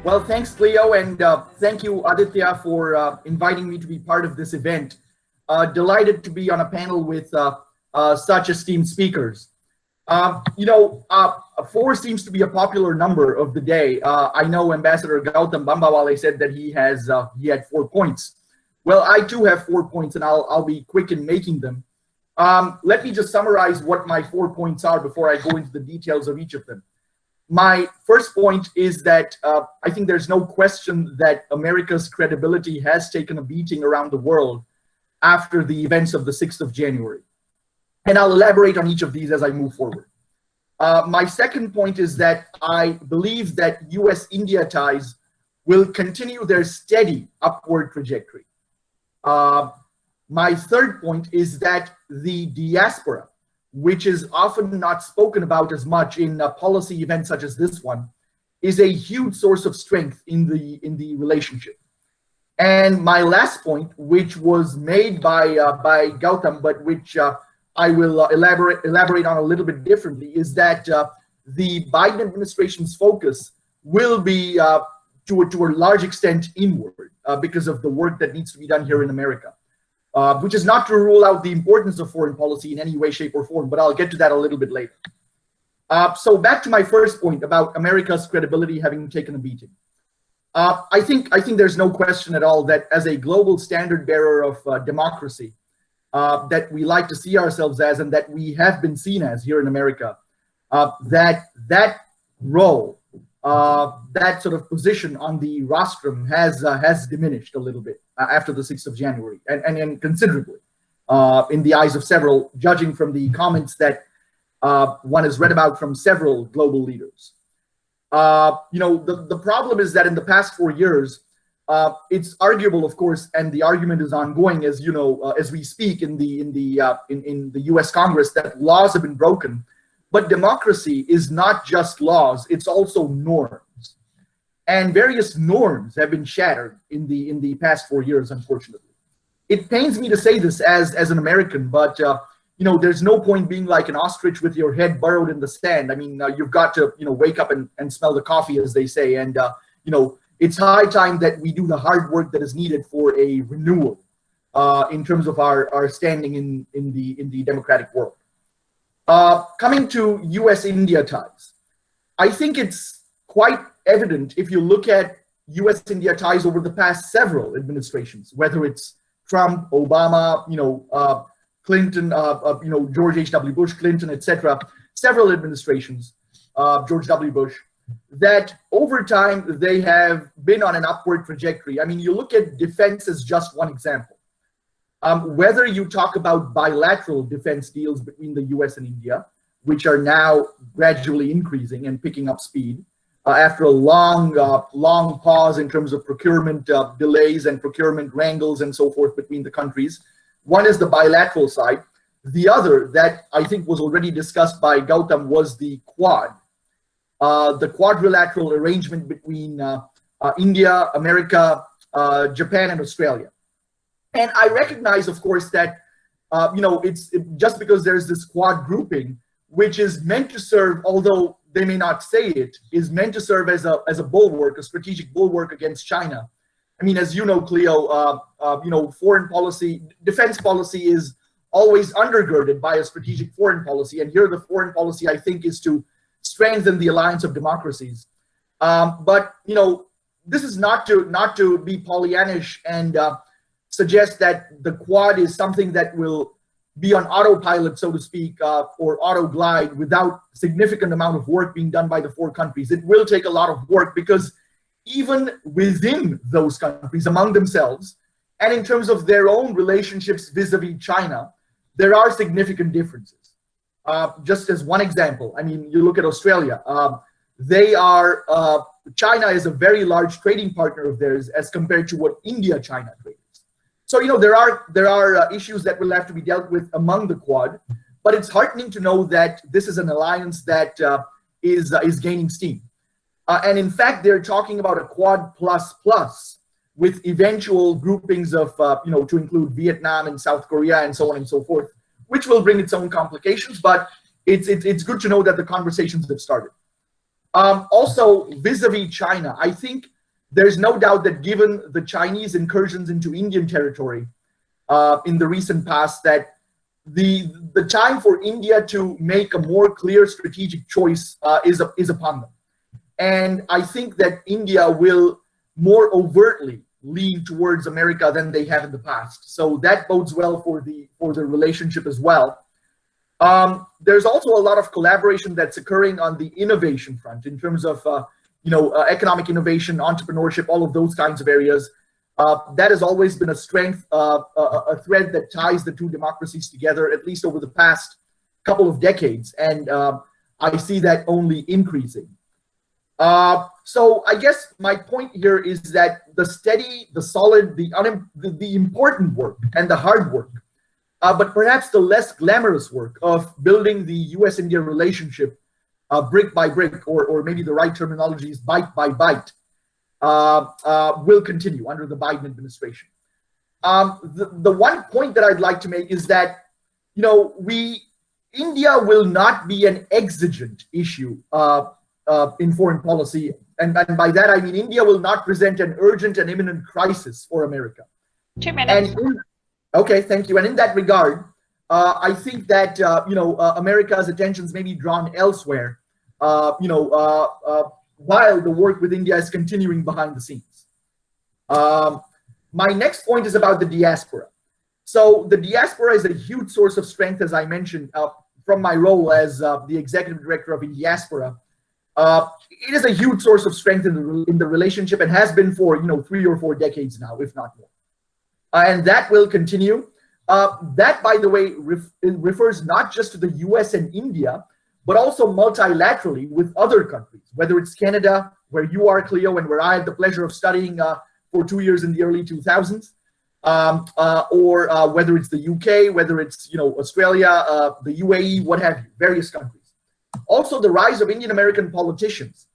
Well, thanks, Cleo, and thank you, Aditya, for inviting me to be part of this event. Delighted to be on a panel with such esteemed speakers. Four seems to be a popular number of the day. I know Ambassador Gautam Bambawale said that he had 4 points. Well, I too have 4 points, and I'll be quick in making them. Let me just summarize what my 4 points are before I go into the details of each of them. My first point is that I think there's no question that America's credibility has taken a beating around the world after the events of the 6th of January. And I'll elaborate on each of these as I move forward. My second point is that I believe that US-India ties will continue their steady upward trajectory. My third point is that the diaspora, which is often not spoken about as much in policy events such as this one, is a huge source of strength in the relationship. And my last point, which was made by Gautam, but which I will elaborate on a little bit differently, is that the Biden administration's focus will be to a large extent inward because of the work that needs to be done here in America. Which is not to rule out the importance of foreign policy in any way, shape, or form, but I'll get to that a little bit later. So back to my first point about America's credibility having taken a beating. I think there's no question at all that as a global standard bearer of democracy, that we like to see ourselves as, and that we have been seen as here in America, that role, that sort of position on the rostrum has diminished a little bit after the 6th of January, and considerably in the eyes of several, judging from the comments that one has read about from several global leaders. The problem is that in the past 4 years, it's arguable, of course, and the argument is ongoing, as you know, as we speak in the U.S. Congress, that laws have been broken. But democracy is not just laws; it's also norms, and various norms have been shattered in the past 4 years. Unfortunately, it pains me to say this as an American, but there's no point being like an ostrich with your head burrowed in the sand. I mean, you've got to wake up and smell the coffee, as they say, and it's high time that we do the hard work that is needed for a renewal in terms of our standing in the democratic world. Coming to US-India ties, I think it's quite evident if you look at US-India ties over the past several administrations, whether it's Trump, Obama, Clinton, George H.W. Bush, Clinton, etc., several administrations, George W. Bush, that over time they have been on an upward trajectory. I mean, you look at defense as just one example. Whether you talk about bilateral defense deals between the US and India, which are now gradually increasing and picking up speed after a long pause in terms of procurement delays and procurement wrangles and so forth between the countries. One is the bilateral side. The other that I think was already discussed by Gautam was the Quad, the quadrilateral arrangement between India, America, Japan, and Australia. And I recognize, of course, that it's just because there's this Quad grouping, which is meant to serve, although they may not say it, is meant to serve as a bulwark, a strategic bulwark against China. I mean, as you know, Cleo, foreign policy, defense policy is always undergirded by a strategic foreign policy, and here the foreign policy, I think, is to strengthen the alliance of democracies. But this is not to be Pollyannish and suggest that the Quad is something that will be on autopilot, so to speak, or auto glide without significant amount of work being done by the four countries. It will take a lot of work because even within those countries, among themselves, and in terms of their own relationships vis-a-vis China, there are significant differences. Just as one example, I mean, you look at Australia. China is a very large trading partner of theirs as compared to what India-China trades. So, there are issues that will have to be dealt with among the Quad, but it's heartening to know that this is an alliance that is gaining steam. And in fact, they're talking about a Quad plus with eventual groupings of, to include Vietnam and South Korea and so on and so forth, which will bring its own complications, but it's good to know that the conversations have started. Also, vis-a-vis China, I think there's no doubt that given the Chinese incursions into Indian territory in the recent past, that the time for India to make a more clear strategic choice is upon them. And I think that India will more overtly lean towards America than they have in the past. So that bodes well for the relationship as well. There's also a lot of collaboration that's occurring on the innovation front in terms of economic innovation, entrepreneurship, all of those kinds of areas. That has always been a strength, a thread that ties the two democracies together, at least over the past couple of decades. And I see that only increasing. So I guess my point here is that the steady, the solid, the important work and the hard work, but perhaps the less glamorous work of building the US-India relationship brick by brick, or maybe the right terminology is bite by bite, will continue under the Biden administration. The one point that I'd like to make is that, India will not be an exigent issue in foreign policy. And by that, I mean, India will not present an urgent and imminent crisis for America. 2 minutes. Okay, thank you. And in that regard, I think that, America's attentions may be drawn elsewhere, while the work with India is continuing behind the scenes. My next point is about the diaspora. So the diaspora is a huge source of strength, as I mentioned, from my role as the executive director of Indiaspora. It is a huge source of strength in the relationship, and has been for 3 or 4 decades now, if not more. And that will continue. That, by the way, refers not just to the US and India, but also multilaterally with other countries, whether it's Canada, where you are, Cleo, and where I had the pleasure of studying for 2 years in the early 2000s, or whether it's the UK, whether it's Australia, the UAE, what have you, various countries. Also, the rise of Indian American politicians,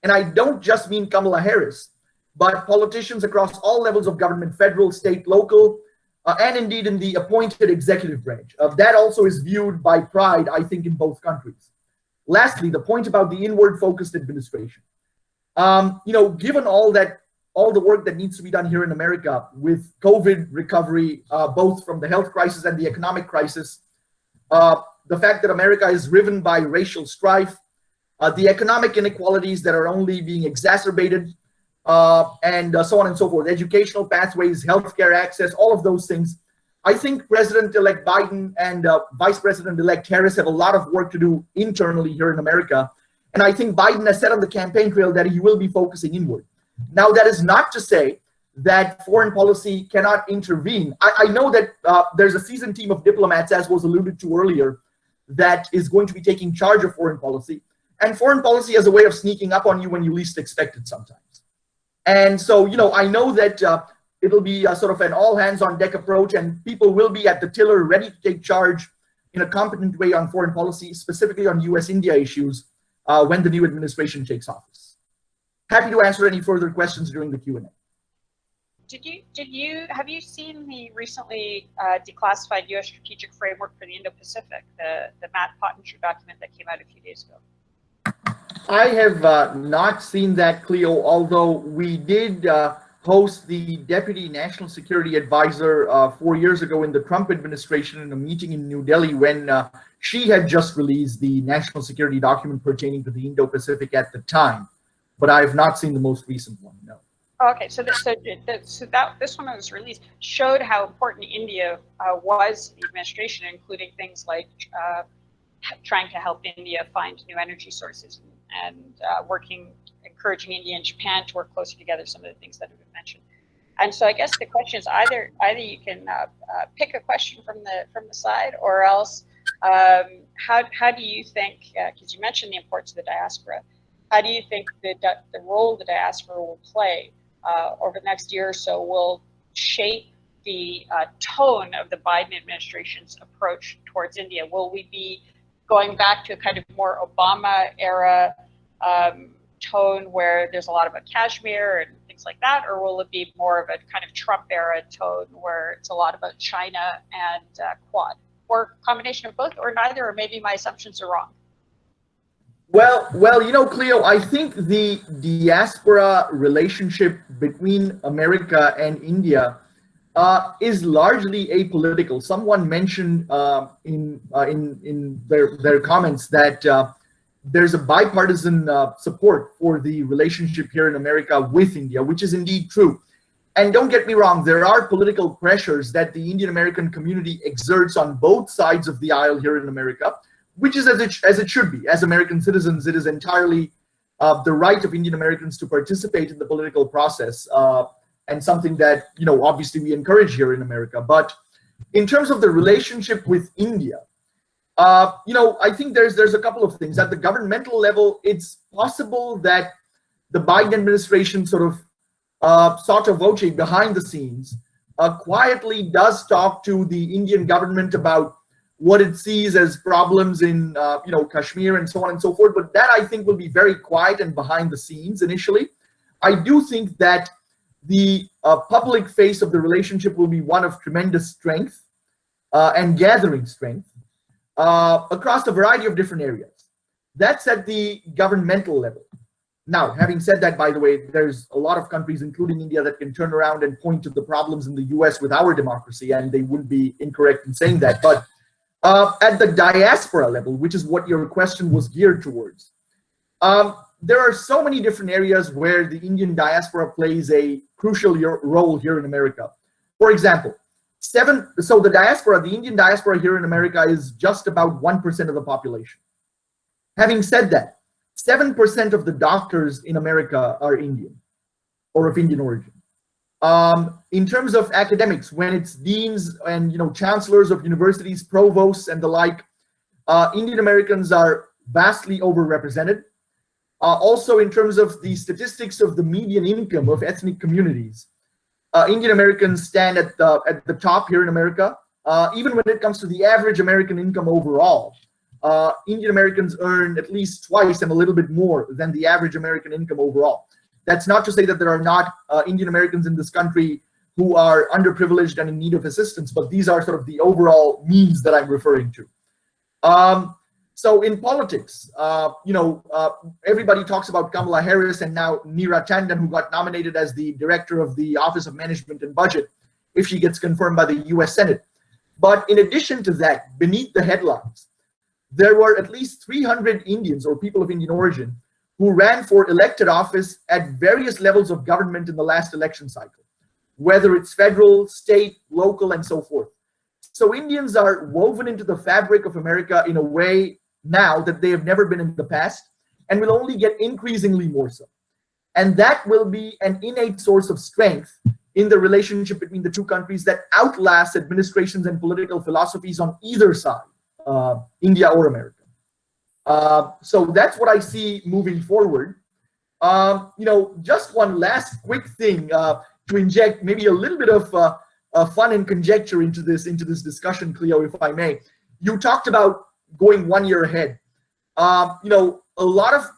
and I don't just mean Kamala Harris, but politicians across all levels of government, federal, state, local, and indeed in the appointed executive branch. That also is viewed by pride, I think, in both countries. Lastly, the point about the inward-focused administration. Given all the work that needs to be done here in America with COVID recovery, both from the health crisis and the economic crisis, the fact that America is riven by racial strife, the economic inequalities that are only being exacerbated, and so on and so forth, educational pathways, healthcare access, all of those things. I think President-elect Biden and Vice President-elect Harris have a lot of work to do internally here in America. And I think Biden has said on the campaign trail that he will be focusing inward. Now, that is not to say that foreign policy cannot intervene. I know that there's a seasoned team of diplomats, as was alluded to earlier, that is going to be taking charge of foreign policy. And foreign policy has a way of sneaking up on you when you least expect it sometimes. And so, I know that it'll be sort of an all-hands-on-deck approach, and people will be at the tiller ready to take charge in a competent way on foreign policy, specifically on US-India issues, when the new administration takes office. Happy to answer any further questions during the Q&A. Have you seen the recently declassified U.S. strategic framework for the Indo-Pacific, the Matt Pottinger document that came out a few days ago? I have not seen that, Cleo, although we did host the Deputy National Security Advisor 4 years ago in the Trump administration in a meeting in New Delhi when she had just released the national security document pertaining to the Indo-Pacific at the time. But I have not seen the most recent one, no. Okay, so this one that was released showed how important India was, the administration, including things like trying to help India find new energy sources and encouraging India and Japan to work closer together, some of the things that have been mentioned. And so I guess the question is either you can pick a question from the side, or else how do you think, because you mentioned the importance of the diaspora, how do you think the role the diaspora will play over the next year or so will shape the tone of the Biden administration's approach towards India? Will we be going back to a kind of more Obama era tone where there's a lot about Kashmir and things like that, or will it be more of a kind of Trump era tone where it's a lot about China and Quad, or combination of both, or neither, or maybe my assumptions are wrong? Well, Cleo, I think the diaspora relationship between America and India is largely apolitical. Someone mentioned in their comments that there's a bipartisan support for the relationship here in America with India, which is indeed true. And don't get me wrong, there are political pressures that the Indian American community exerts on both sides of the aisle here in America, which is as it should be. As American citizens, it is entirely the right of Indian Americans to participate in the political process, and something that, obviously we encourage here in America. But in terms of the relationship with India, I think there's a couple of things. At the governmental level, it's possible that the Biden administration sotto voce, behind the scenes, quietly does talk to the Indian government about what it sees as problems in Kashmir and so on and so forth. But that, I think, will be very quiet and behind the scenes initially. I do think that the public face of the relationship will be one of tremendous strength and gathering strength across a variety of different areas. That's at the governmental level. Now, having said that, by the way, there's a lot of countries, including India, that can turn around and point to the problems in the US with our democracy, and they wouldn't be incorrect in saying that. But at the diaspora level, which is what your question was geared towards, there are so many different areas where the Indian diaspora plays a crucial role here in America. For example, the Indian diaspora here in America is just about 1% of the population. Having said that, 7% of the doctors in America are Indian or of Indian origin. In terms of academics, when it's deans and chancellors of universities, provosts, and the like, Indian Americans are vastly overrepresented. Also, in terms of the statistics of the median income of ethnic communities, Indian Americans stand at the top here in America. Even when it comes to the average American income overall, Indian Americans earn at least twice and a little bit more than the average American income overall. That's not to say that there are not Indian Americans in this country who are underprivileged and in need of assistance, but these are sort of the overall means that I'm referring to. So in politics, everybody talks about Kamala Harris and now Neera Tanden, who got nominated as the director of the Office of Management and Budget, if she gets confirmed by the US Senate. But in addition to that, beneath the headlines, there were at least 300 Indians or people of Indian origin who ran for elected office at various levels of government in the last election cycle, whether it's federal, state, local, and so forth. So Indians are woven into the fabric of America in a way now that they have never been in the past, and will only get increasingly more so. And that will be an innate source of strength in the relationship between the two countries that outlasts administrations and political philosophies on either side, India or America. So that's what I see moving forward. Just one last quick thing to inject maybe a little bit of fun and conjecture into this discussion, Cleo, if I may. You talked about going 1 year ahead. A lot of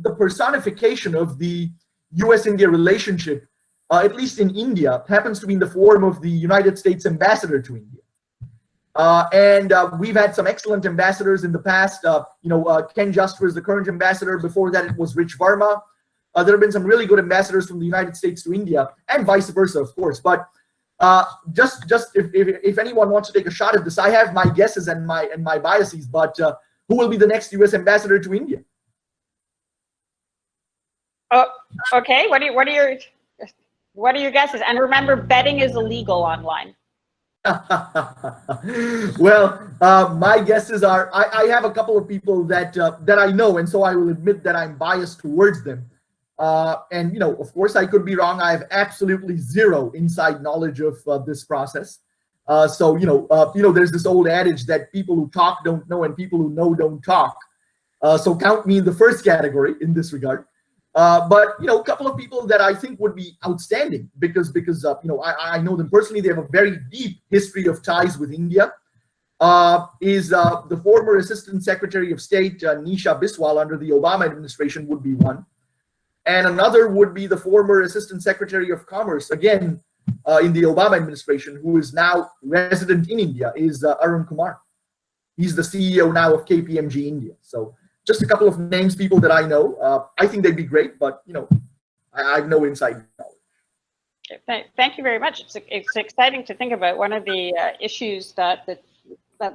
the personification of the US-India relationship, at least in India, happens to be in the form of the United States ambassador to India. And we've had some excellent ambassadors in the past. Ken Juster is the current ambassador. Before that, it was Rich Verma. There have been some really good ambassadors from the United States to India, and vice versa, of course. But just if anyone wants to take a shot at this, I have my guesses and my biases. But who will be the next U.S. ambassador to India? Okay. What are your guesses? And remember, betting is illegal online. Well, my guesses are I have a couple of people that I know, and so I will admit that I'm biased towards them. And of course, I could be wrong. I have absolutely zero inside knowledge of this process. So there's this old adage that people who talk don't know, and people who know don't talk. So count me in the first category in this regard. But a couple of people that I think would be outstanding because I know them personally. They have a very deep history of ties with India. Is the former Assistant Secretary of State Nisha Biswal under the Obama administration would be one, and another would be the former Assistant Secretary of Commerce, again in the Obama administration, who is now resident in India, is Arun Kumar. He's the CEO now of KPMG India. So just a couple of names, people that I know. I think they'd be great, but I have no inside knowledge. Thank you very much. It's exciting to think about. One of the issues that the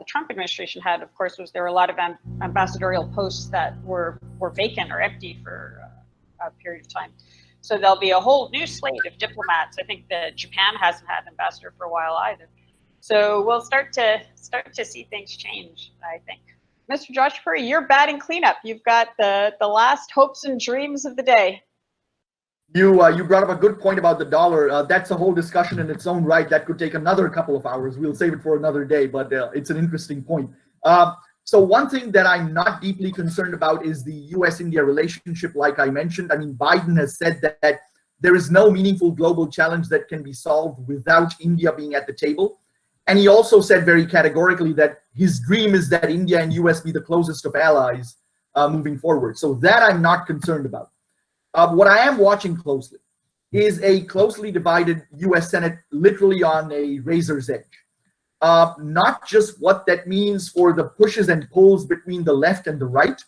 Trump administration had, of course, was there were a lot of ambassadorial posts that were vacant or empty for a period of time. So there'll be a whole new slate of diplomats. I think that Japan hasn't had an ambassador for a while either. So we'll start to see things change, I think. Mr. Joshipura, you're batting cleanup. You've got the last hopes and dreams of the day. You brought up a good point about the dollar. That's a whole discussion in its own right. That could take another couple of hours. We'll save it for another day, but it's an interesting point. So one thing that I'm not deeply concerned about is the US-India relationship, like I mentioned. I mean, Biden has said that there is no meaningful global challenge that can be solved without India being at the table. And he also said very categorically that his dream is that India and US be the closest of allies moving forward. So that I'm not concerned about. What I am watching closely is a closely divided US Senate literally on a razor's edge. Not just what that means for the pushes and pulls between the left and the right,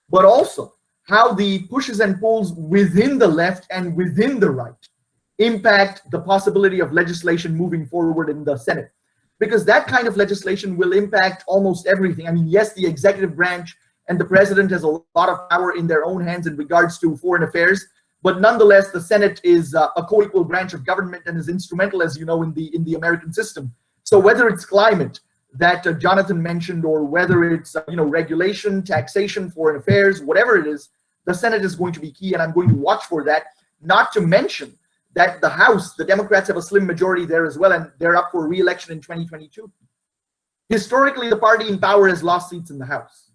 but also how the pushes and pulls within the left and within the right impact the possibility of legislation moving forward in the Senate. Because that kind of legislation will impact almost everything. I mean, yes, the executive branch and the president has a lot of power in their own hands in regards to foreign affairs, but nonetheless, the Senate is a co-equal branch of government and is instrumental, as you know, in the American system. So whether it's climate that Jonathan mentioned, or whether it's regulation, taxation, foreign affairs, whatever it is, the Senate is going to be key, and I'm going to watch for that. Not to mention that the House, the Democrats have a slim majority there as well, and they're up for re-election in 2022. Historically, the party in power has lost seats in the House.